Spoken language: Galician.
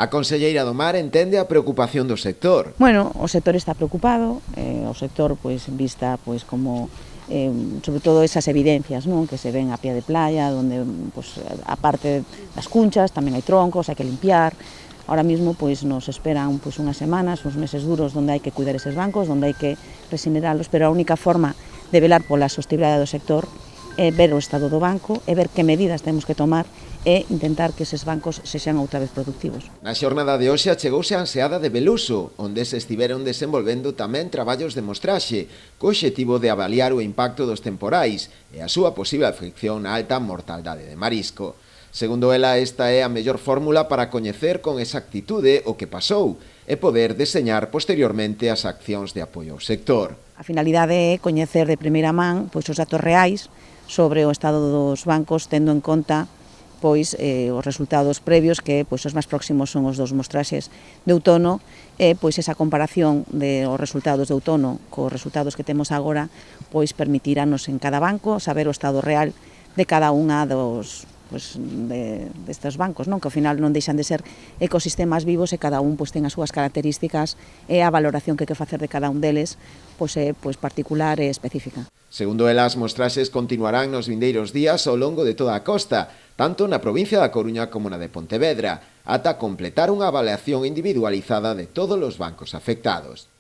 A conselleira do Mar entende a preocupación do sector. Bueno, o sector está preocupado, o sector pois vista pois como sobre todo esas evidencias, non, que se ven a pie de playa, onde pois aparte das cunchas tamén hai troncos, hai que limpiar. Ahora mismo pois nos esperan pois unhas semanas, uns meses duros onde hai que cuidar eses bancos, onde hai que resineralos, pero a única forma de velar pola sostibilidade do sector é ver o estado do banco, é ver que medidas temos que tomar e intentar que eses bancos sexan outra vez productivos. Na xornada de hoxe achegouse a Anseada de Beluso, onde se estiveron desenvolvendo tamén traballos de mostraxe, co obxectivo de avaliar o impacto dos temporais e a súa posible afección na alta mortaldade de marisco. Segundo ela, esta é a mellor fórmula para coñecer con exactitude o que pasou e poder deseñar posteriormente as accións de apoio ao sector. A finalidade é coñecer de primeira man pois os datos reais sobre o estado dos bancos, tendo en conta pois os resultados previos, que pois os máis próximos son os dos mostraxes de outono, e pois esa comparación de os resultados de outono cos resultados que temos agora, pois permitíranos en cada banco saber o estado real de cada unha dos destes bancos, non? Que ao final non deixan de ser ecosistemas vivos e cada un pois ten as súas características e a valoración que hai que facer de cada un deles pois é particular e específica. Segundo ela, as mostraxes continuarán nos vindeiros días ao longo de toda a costa, tanto na provincia da Coruña como na de Pontevedra, ata completar unha avaliación individualizada de todos os bancos afectados.